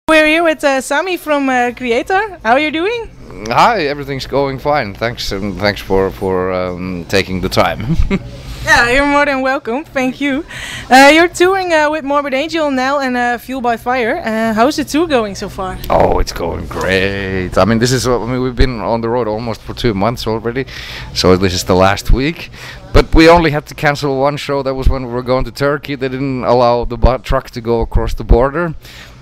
We're here with Sami from Kreator. How are you doing? Hi, everything's going fine. Thanks, and thanks for taking the time. Yeah, you're more than welcome. Thank you. You're touring with Morbid Angel now and Fuel by Fire. How's the tour going so far? Oh, it's going great. I mean, we've been on the road almost for 2 months already, so this is the last week. But we only had to cancel one show. That was when we were going to Turkey. They didn't allow the truck to go across the border.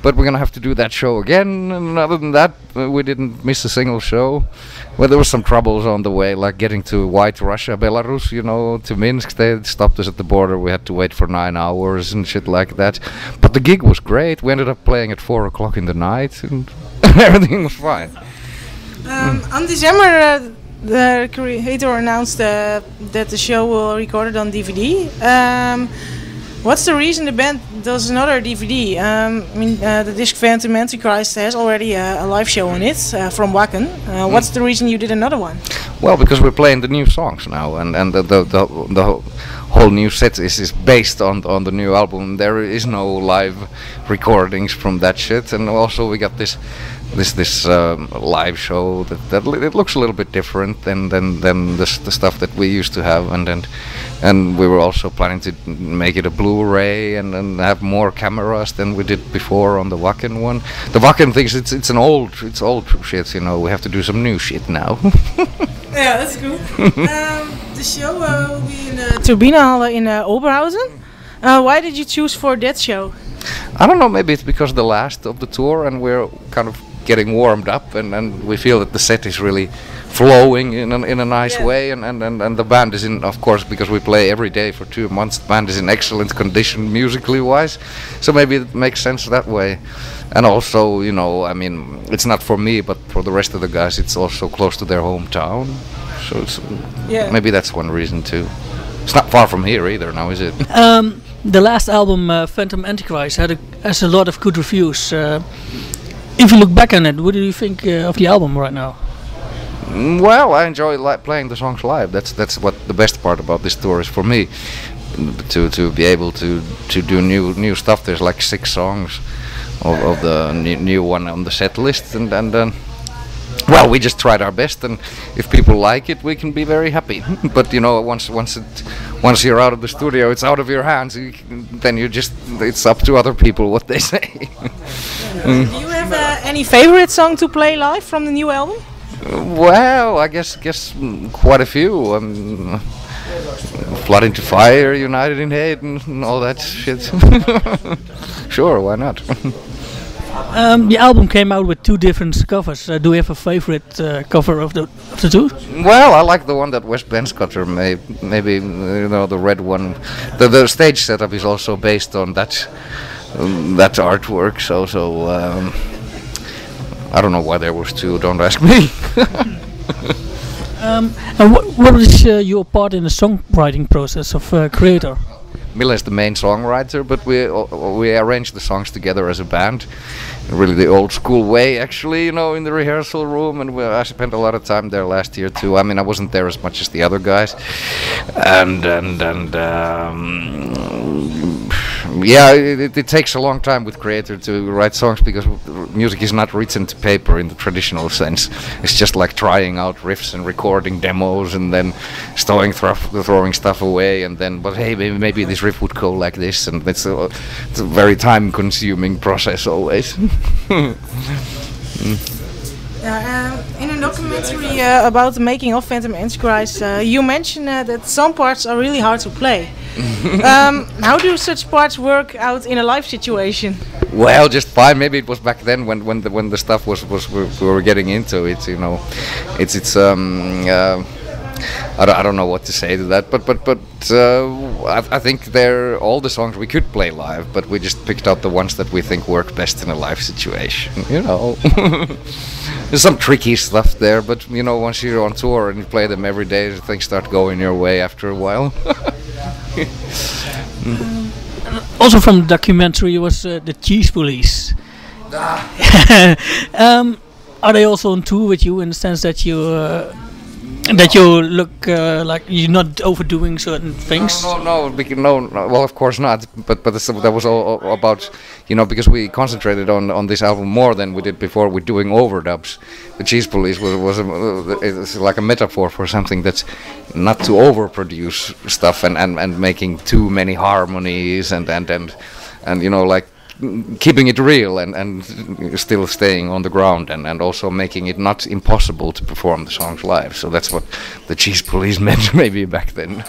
But we're gonna have to do that show again, and other than that, we didn't miss a single show. Well, there was some troubles on the way, like getting to White Russia, Belarus, to Minsk. They stopped us at the border. We had to wait for 9 hours and shit like that. But the gig was great. We ended up playing at 4 o'clock in the night, and everything was fine. On December, the Kreator announced that the show will record it on DVD. What's the reason the band does another DVD? The disc Phantom Antichrist has already a live show on it from Wacken. What's the reason you did another one? Well, because we're playing the new songs now, and the whole new set is based on the new album. There is no live recordings from that shit, and also we got this live show that it looks a little bit different than the stuff that we used to have, and we were also planning to make it a Blu-ray and have more cameras than we did before on the Wacken one. The Wacken things, it's old shit, we have to do some new shit now. Yeah, that's cool. The show will be in the Turbinenhalle in Oberhausen. Why did you choose for that show? I don't know, maybe it's because the last of the tour and we're kind of getting warmed up and we feel that the set is really flowing in a nice way, and the band is in, of course, because we play every day for 2 months, the band is in excellent condition musically wise, so maybe it makes sense that way. And also, it's not for me, but for the rest of the guys, it's also close to their hometown, so it's maybe that's one reason too. It's not far from here either now, is it? The last album, Phantom Antichrist, has a lot of good reviews. If you look back on it, what do you think of the album right now? Well, I enjoy playing the songs live. That's what the best part about this tour is for me, to be able to do new stuff. There's like 6 songs of the new one on the set list, and well, we just tried our best, and if people like it, we can be very happy. But once you're out of the studio, it's out of your hands. Then it's up to other people what they say. Do you have any favorite song to play live from the new album? Well, I guess quite a few. Flood into Fire, United in Hate, and all that shit. Sure, why not? The album came out with 2 different covers. Do you have a favorite cover of the 2? Well, I like the one that Wes Benscotter made. Maybe the red one. The stage setup is also based on that artwork. So I don't know why there was 2. Don't ask me. And what is your part in the songwriting process of Kreator? Milla is the main songwriter, but we arrange the songs together as a band, really the old school way, actually, in the rehearsal room, and I spent a lot of time there last year too. I mean, I wasn't there as much as the other guys, and yeah, it takes a long time with Kreator to write songs, because music is not written to paper in the traditional sense. It's just like trying out riffs and recording demos, and then throwing stuff away, and then, but hey, maybe this riff would go like this, and it's a very time-consuming process always. In a documentary about the making of Phantom Antichrist, you mentioned that some parts are really hard to play. How do such parts work out in a live situation? Well, just fine. Maybe it was back then when the stuff we were getting into it. I don't know what to say to that, but I think they're all the songs we could play live, but we just picked out the ones that we think work best in a live situation. There's some tricky stuff there, but once you're on tour and you play them every day, things start going your way after a while. Also from the documentary was the Cheese Police. Are they also on tour with you, in the sense that you that you look like you're not overdoing certain things? No. Well, of course not. But that was all about, because we concentrated on this album more than we did before with doing overdubs. The Cheese Police it's like a metaphor for something that's not to overproduce stuff and making too many harmonies and like keeping it real and still staying on the ground and also making it not impossible to perform the songs live. So that's what the Cheese Police meant maybe back then.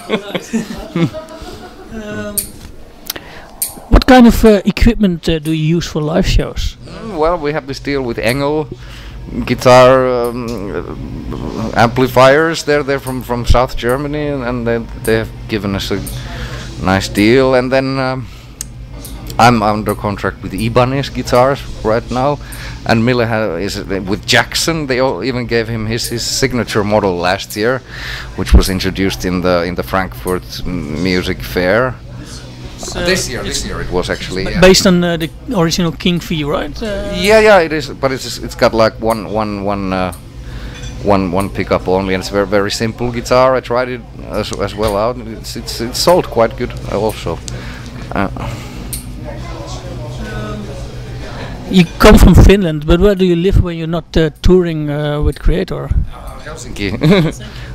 What kind of equipment do you use for live shows? Well, we have this deal with Engel guitar amplifiers. They're from South Germany and they have given us a nice deal. And then I'm under contract with Ibanez guitars right now, and Mille is with Jackson. They even gave him his signature model last year, which was introduced in the Frankfurt Music Fair. This year it was actually based on the original King V, right? Yeah, it is. But it's got like one pickup only, and it's very very simple guitar. I tried it as well out. It's sold quite good also. You come from Finland, but where do you live when you're not touring with Kreator? Helsinki.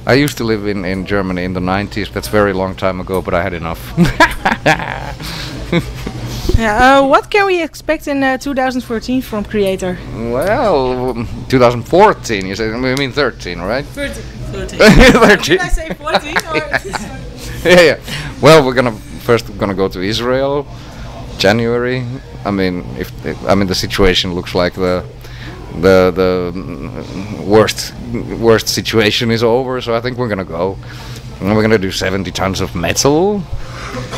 I used to live in Germany in the 90s. That's a very long time ago, but I had enough. What can we expect in 2014 from Kreator? Well, 2014, you say? I mean 13, right? 13. 13. Did I say 14? Yeah. Well, we're gonna go to Israel, January. I mean, the situation looks like the worst situation is over, so I think we're gonna go. And we're gonna do 70 tons of metal,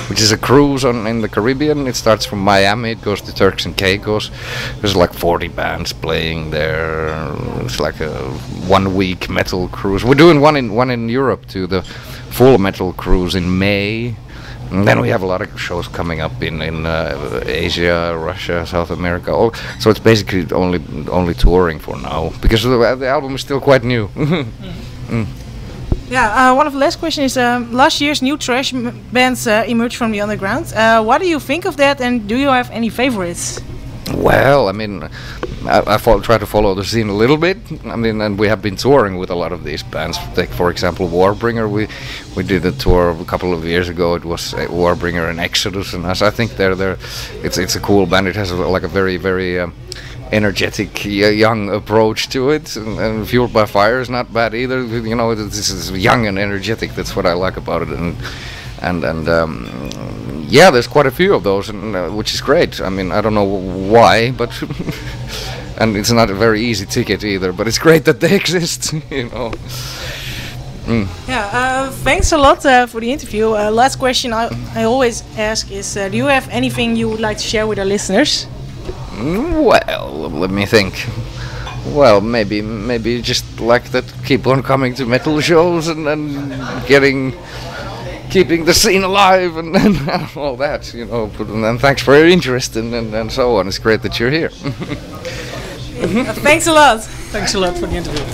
which is a cruise in the Caribbean. It starts from Miami, it goes to Turks and Caicos. There's like 40 bands playing there. It's like a 1 week metal cruise. We're doing one in Europe too, the full metal cruise in May. And then we have a lot of shows coming up in Asia, Russia, South America. So it's basically only touring for now, because the album is still quite new. Yeah, one of the last questions is, last year's new thrash bands emerged from the underground. What do you think of that, and do you have any favorites? Well, I mean, I try to follow the scene a little bit. I mean, and we have been touring with a lot of these bands. Take, for example, Warbringer. We did a tour a couple of years ago. It was Warbringer and Exodus and us. I think it's a cool band. It has like a very very energetic young approach to it, and Fueled by Fire is not bad either. This is young and energetic. That's what I like about it. And yeah, there's quite a few of those, which is great. I mean, I don't know why, but and it's not a very easy ticket either. But it's great that they exist, Yeah, thanks a lot for the interview. Last question I always ask is, do you have anything you would like to share with our listeners? Well, let me think. Well, maybe just like that. Keep on coming to metal shows and keeping the scene alive and all that, and thanks for your interest and so on. It's great that you're here. Thanks a lot. Thanks a lot for the interview.